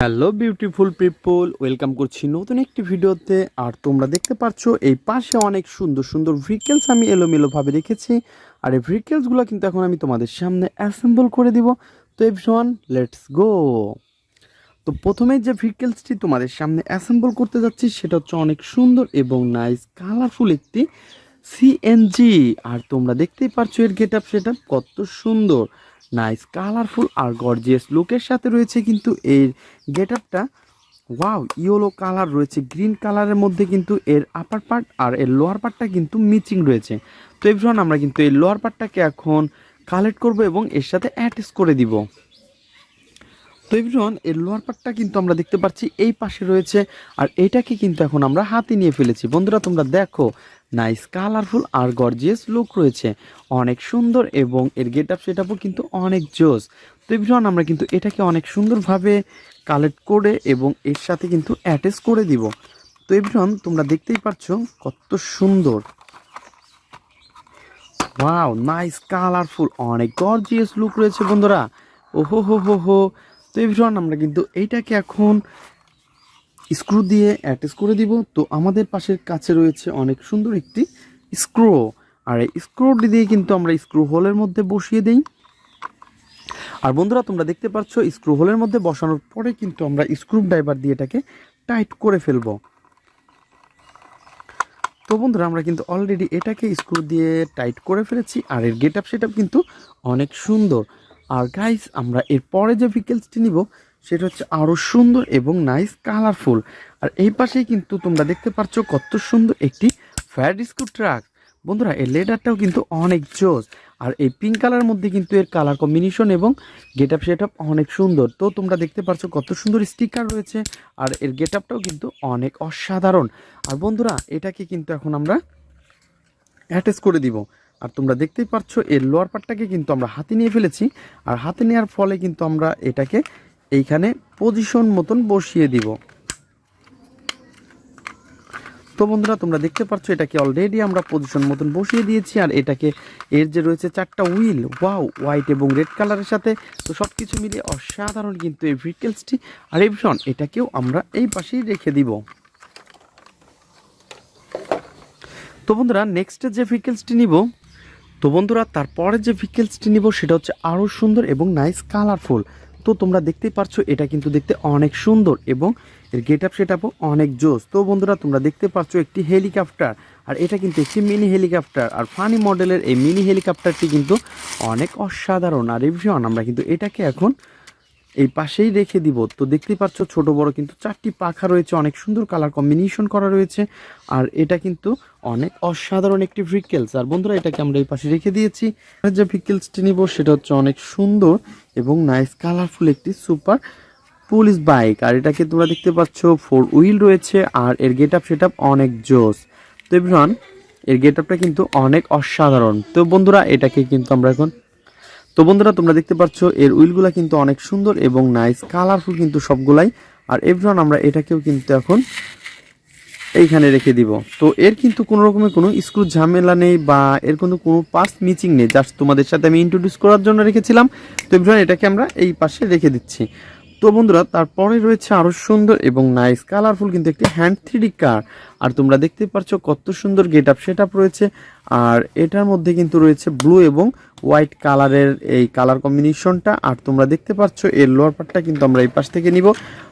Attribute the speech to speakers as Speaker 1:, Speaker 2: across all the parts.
Speaker 1: Hello beautiful people, welcome করছি নতুন একটি ভিডিওতে। আর তোমরা দেখতে পাচ্ছ এই পাশে অনেক সুন্দর সুন্দর ভেহিকেলস আমি এলোমেলোভাবে রেখেছি। আর এই ভেহিকেলসগুলো কিন্তু এখন আমি তোমাদের সামনে অ্যাসেম্বল করে দিব। তো এভরিওয়ান, লেটস গো। তো প্রথমে যে ভেহিকেলসটি তোমাদের সামনে অ্যাসেম্বল করতে যাচ্ছি সেটা হচ্ছে অনেক সুন্দর এবং নাইস কালারফুল একটি সিএনজি। আর তোমরা দেখতেই পারছো এর গেট আপ সেট আপ কত সুন্দর, নাইস কালারফুল আর গর্জিয়াস লুকের সাথে রয়েছে কিন্তু এর গেট আপটা। ওয়াও, ইয়েলো কালার রয়েছে, গ্রিন কালারের মধ্যে কিন্তু এর আপার পার্ট আর এর লোয়ার পার্টটা কিন্তু মিচিং রয়েছে। তো এভরিওয়ান, আমরা কিন্তু এই লোয়ার পার্টটাকে এখন কালেক্ট করব এবং এর সাথে অ্যাটাচ করে দিব। তো এভরিওয়ান, এর লোয়ার পার্টটা কিন্তু আমরা দেখতে পাচ্ছি এই পাশে রয়েছে, আর এইটাকে কিন্তু এখন আমরা হাতে নিয়ে ফেলেছি। বন্ধুরা তোমরা দেখো, নাইস কালারফুল আর গর্জিয়াস লুক রয়েছে, অনেক সুন্দর এবং এর গেট আপ সেট আপও কিন্তু অনেক জোস। তো এভরিওয়ান, আমরা কিন্তু এটাকে অনেক সুন্দরভাবে কালেক্ট করে এবং এর সাথে কিন্তু অ্যাটাচ করে দিব। তো এভরিওয়ান, তোমরা দেখতেই পাচ্ছ কত সুন্দর। ওয়াও, নাইস কালারফুল, অনেক গর্জিয়াস লুক রয়েছে বন্ধুরা। ওহো হো হো হো। তো এভরিওয়ান, আমরা কিন্তু এইটাকে এখন স্ক্রু দিয়ে অ্যাটাচ করে দিব। তো আমাদের পাশের কাছে রয়েছে অনেক সুন্দর একটি স্ক্রু, আর এই স্ক্রুটি দিয়ে কিন্তু আমরা স্ক্রু হোলের মধ্যে বসিয়ে দেই। আর বন্ধুরা তোমরা দেখতে পাচ্ছ স্ক্রু হোলের মধ্যে বসানোর পরে কিন্তু আমরা স্ক্রু ড্রাইভার দিয়ে এটাকে টাইট করে ফেলবো। তো বন্ধুরা, আমরা কিন্তু অলরেডি এটাকে স্ক্রু দিয়ে টাইট করে ফেলেছি, আর এর গেট আপ সেট আপ কিন্তু অনেক সুন্দর। আর গাইস, আমরা এর পরে যে ভেহিকেলসটি নিব সেটা হচ্ছে আরও সুন্দর এবং নাইস কালারফুল। আর এই পাশেই কিন্তু তোমরা দেখতে পাচ্ছ কত সুন্দর একটি ফায়ার রেস্কিউ ট্রাক। বন্ধুরা, এর লেডারটাও কিন্তু অনেক জোস, আর এই পিঙ্ক কালারের মধ্যে কিন্তু এর কালার কম্বিনেশন এবং গেট আপ সেট আপ অনেক সুন্দর। তো তোমরা দেখতে পাচ্ছ কত সুন্দর স্টিকার রয়েছে, আর এর গেট আপটাও কিন্তু অনেক অসাধারণ। আর বন্ধুরা, এটাকে কিন্তু এখন আমরা অ্যাটাচ করে দিব। আর তোমরা দেখতেই পাচ্ছ এর লোয়ার পার্টটাকে কিন্তু আমরা হাতে নিয়ে ফেলেছি, আর হাতে নেওয়ার ফলে কিন্তু আমরা এটাকে এইখানে পজিশন মতন বসিয়ে দিব। তো বন্ধুরা, তোমরা দেখতে পাচ্ছ এটাকে অলরেডি আমরা পজিশন মতন বসিয়ে দিয়েছি। আর এটাকে এর যে রয়েছে চারটা হুইল, ওয়াও, হোয়াইট এবং রেড কালারের সাথে, তো সব কিছু মিলিয়ে অসাধারণ কিন্তু এই ভেহিকেলসটি। আর এই ভীষণ এটাকেও আমরা এই পাশেই রেখে দিব। তো বন্ধুরা, নেক্সটে যে ভেহিকেলসটি নিব, তো বন্ধুরা তারপরে যে ভেহিকেলসটি নিব সেটা হচ্ছে আরও সুন্দর এবং নাইস কালারফুল। তো তোমরা দেখতেই পারছো এটা কিন্তু দেখতে অনেক সুন্দর এবং এর গেট আপ সেট আপও অনেক জোস। তো বন্ধুরা, তোমরা দেখতে পাচ্ছ একটি হেলিকপ্টার, আর এটা কিন্তু একটি মিনি হেলিকপ্টার। আর ফানি মডেলের এই মিনি হেলিকপ্টারটি কিন্তু অনেক অসাধারণ। আর এই ভীষণ আমরা কিন্তু এটাকে এখন এই পাশেই রেখে দিব। তো দেখতেই পাচ্ছ ছোট বড় কিন্তু চারটি পাখা রয়েছে, অনেক সুন্দর কালার কম্বিনেশন করা রয়েছে, আর এটা কিন্তু অনেক অসাধারণ একটি ভেহিকেলস। আর বন্ধুরা, এটাকে আমরা এই পাশে রেখে দিয়েছি। যে ভেহিকেলসটি নিব সেটা হচ্ছে অনেক সুন্দর এবং নাইস কালারফুল একটি সুপার পুলিশ বাইক। আর এটাকে তোমরা দেখতে পাচ্ছ 4 হুইল রয়েছে, আর এর গেট আপ সেট আপ অনেক জোস। তো এভরিওয়ান, এর গেট আপটা কিন্তু অনেক অসাধারণ। তো বন্ধুরা, এটাকে কিন্তু আমরা এখন, তো বন্ধুরা তোমরা দেখতে পাচ্ছ এর হুইলগুলা কিন্তু অনেক সুন্দর এবং নাইস কালারফুল কিন্তু সবগুলাই। আর এভরিওয়ান, আমরা এটাকেও কিন্তু এখন এইখানে রেখে দিব। তো এর কিন্তু কোনো রকমের কোনো স্ক্রু ঝামেলা নেই বা এর কোনো পাস মিচিং নেই, জাস্ট তোমাদের সাথে আমি ইন্ট্রোডিউস করার জন্য রেখেছিলাম। তো এভরিওয়ান, এটাকে আমরা এই পাশে রেখে দিচ্ছি। তো বন্ধুরা, তারপরে রয়েছে আরও সুন্দর এবং নাইস কালারফুল কিন্তু একটি হ্যান্ড 3D কার। আর তোমরা দেখতে পাচ্ছ কত সুন্দর গেট আপ সেট আপ রয়েছে, আর এটার মধ্যে কিন্তু রয়েছে ব্লু এবং হোয়াইট কালারের এই কালার কম্বিনেশনটা। আর তোমরা দেখতে পাচ্ছ এর লোয়ার পার্টটা কিন্তু আমরা এই পাশ থেকে নিব,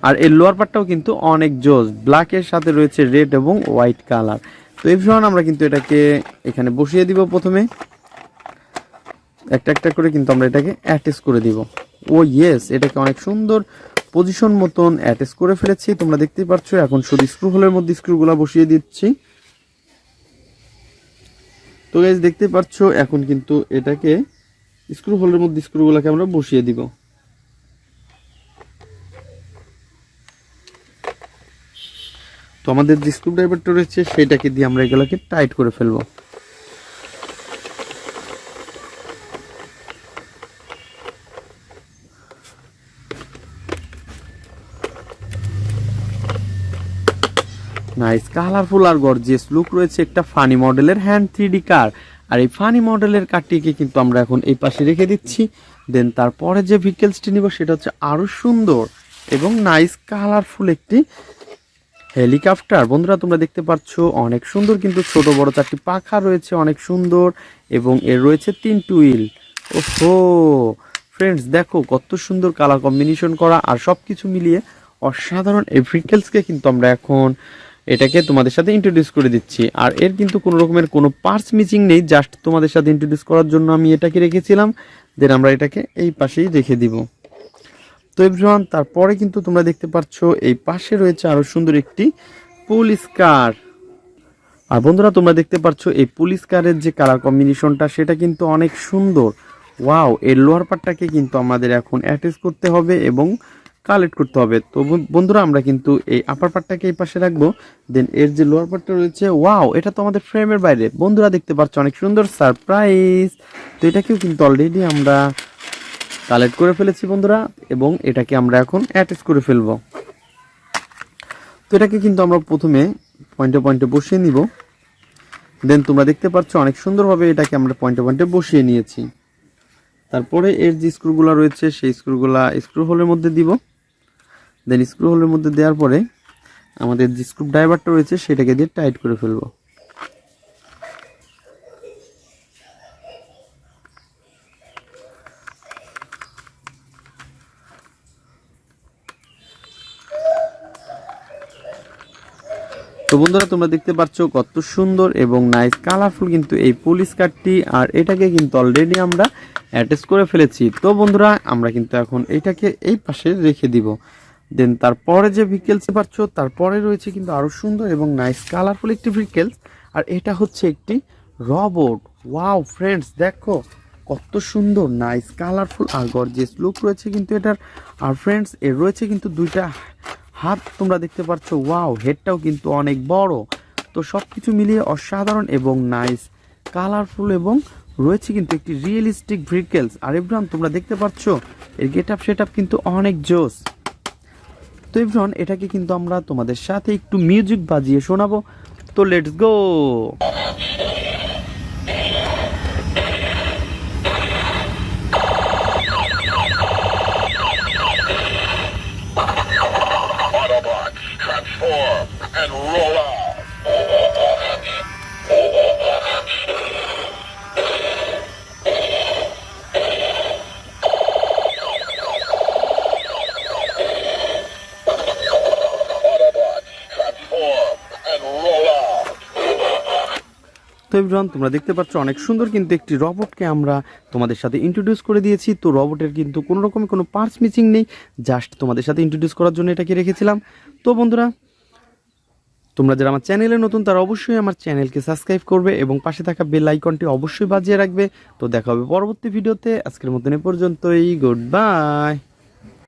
Speaker 1: আর এর লোয়ার পার্টটাও কিন্তু অনেক জোস, ব্ল্যাকের সাথে রয়েছে রেড এবং হোয়াইট কালার। তো এভরিওয়ান, আমরা কিন্তু এটাকে এখানে বসিয়ে দিব। প্রথমে একটা একটা করে কিন্তু আমরা এটাকে অ্যাটাচ করে দিব। ও ইয়েস, এটাকে অনেক সুন্দর পজিশন মতন অ্যাটাচ করে ফেলেছি। তোমরা দেখতেই পাচ্ছ এখন শুধু স্ক্রু হোলের মধ্যে স্ক্রুগুলো বসিয়ে দিচ্ছি। তো গাইস, দেখতে পাচ্ছ এখন কিন্তু এটাকে স্ক্রু হোলের মধ্যে স্ক্রুগুলোকে আমরা বসিয়ে দিব। তো আমাদের যে স্ক্রু ড্রাইভারটা রয়েছে সেটাকে দিয়ে আমরা এগুলোকে টাইট করে ফেলবো। নাইস কালারফুল আর গর্জিয়াস লুক রয়েছে একটা ফানি মডেলের হ্যান্ড 3D কার। আর এই ফানি মডেলের কারটিকে কিন্তু আমরা এখন এই পাশে রেখে দিচ্ছি। দেন তারপরে যে ভেহিকেলসটি নিব সেটা হচ্ছে আরও সুন্দর এবং নাইস কালারফুল একটি হেলিকপ্টার। বন্ধুরা তোমরা দেখতে পাচ্ছ অনেক সুন্দর, কিন্তু ছোট বড় 4টি পাখা রয়েছে, অনেক সুন্দর, এবং এর রয়েছে 3টি হুইল। ওহো ফ্রেন্ডস, দেখো কত সুন্দর কালার কম্বিনেশন করা, আর সব কিছু মিলিয়ে অসাধারণ এই ভেহিকেলসকে কিন্তু আমরা এখন এটাকে তোমাদের সাথে ইন্ট্রোডিউস করে দিচ্ছি। আর এর কিন্তু কোনো রকমের কোনো পার্টস মিসিং নেই, জাস্ট তোমাদের সাথে ইন্ট্রোডিউস করার জন্য আমি এটাকে রেখেছিলাম। দেন আমরা এটাকে এই পাশেই রেখে দিব। তো এভরিওয়ান, তারপরে কিন্তু তোমরা দেখতে পাচ্ছ এই পাশে রয়েছে আরো সুন্দর একটি পুলিশ কার। আর বন্ধুরা তোমরা দেখতে পাচ্ছ এই পুলিশ কারের যে কালার কম্বিনেশনটা সেটা কিন্তু অনেক সুন্দর। ওয়াও, এর লোয়ার পার্টটাকে কিন্তু আমাদের এখন অ্যাটাচ করতে হবে এবং কালেক্ট করতে হবে। তো বন্ধুরা আমরা কিন্তু এই আপার পার্টটাকে এই পাশে রাখবো। দেন এর যে লোয়ার পার্টটা রয়েছে, ওয়াও, এটা তো আমাদের ফ্রেমের বাইরে। বন্ধুরা দেখতে পাচ্ছ অনেক সুন্দর সারপ্রাইজ। তো এটাকেও কিন্তু অলরেডি আমরা কালেক্ট করে ফেলেছি বন্ধুরা, এবং এটাকে আমরা এখন অ্যাটাচ করে ফেলবো। তো এটাকে কিন্তু আমরা প্রথমে পয়েন্টে পয়েন্টে বসিয়ে নিব। দেন তোমরা দেখতে পাচ্ছ অনেক সুন্দরভাবে এটাকে আমরা পয়েন্টে পয়েন্টে বসিয়ে নিয়েছি। তারপরে এর যে স্ক্রুগুলো রয়েছে সেই স্ক্রুগুলা স্ক্রু হোলের মধ্যে দিব। দেন স্ক্রু হোলের মধ্যে দেওয়ার পরে আমাদের যে স্ক্রু ড্রাইভারটা রয়েছে সেটাকে দিয়ে টাইট করে ফেলবো। তো বন্ধুরা তোমরা দেখতে পাচ্ছ কত সুন্দর এবং নাইস কালারফুল কিন্তু এই পুলিশ কারটি, আর এটাকে কিন্তু অলরেডি আমরা অ্যাটাচ করে ফেলেছি। তো বন্ধুরা আমরা কিন্তু এখন এটাকে এই পাশে রেখে দিব। দেন তারপরে যে ভেহিকেলস পাচ্ছ তারপরে রয়েছে কিন্তু আরো সুন্দর এবং নাইস কালারফুল একটি ভেহিকেলস, আর এটা হচ্ছে একটি রোবট। ওয়াও ফ্রেন্ডস, দেখো কত সুন্দর নাইস কালারফুল আর গর্জিয়াস লুক রয়েছে কিন্তু এটার। আর ফ্রেন্ডস এর রয়েছে কিন্তু দুইটা হাত তোমরা দেখতে পাচ্ছ। ওয়াও, হেডটাও কিন্তু অনেক বড়। তো সব কিছু মিলিয়ে অসাধারণ এবং নাইস কালারফুল, এবং রয়েছে কিন্তু একটি রিয়েলিস্টিক ভেহিকেলস। আর এভরিওয়ান তোমরা দেখতে পাচ্ছ এর গেটআপ সেটআপ কিন্তু অনেক জোস। তো এভরিওয়ান এটাকে কিন্তু আমরা তোমাদের সাথে একটু মিউজিক বাজিয়ে শোনাবো। তো let's go.
Speaker 2: Transform and roll out. Autobots, transform and roll out.
Speaker 1: তো এভরিওয়ান তোমরা দেখতে পাচ্ছ অনেক সুন্দর কিন্তু একটি রোবটকে আমরা তোমাদের সাথে ইন্ট্রোডিউস করে দিয়েছি। তো রোবটের কিন্তু কোনো রকমের কোনো পার্টস মিসিং নেই, জাস্ট তোমাদের সাথে ইন্ট্রোডিউস করার জন্য এটাকে রেখেছিলাম। তো বন্ধুরা তোমরা যারা আমার চ্যানেলে নতুন তারা অবশ্যই আমার চ্যানেলকে সাবস্ক্রাইব করবে এবং পাশে থাকা বেল আইকনটি অবশ্যই বাজিয়ে রাখবে। তো দেখা হবে পরবর্তী ভিডিওতে। আজকের মতন এ পর্যন্তই, গুড বাই।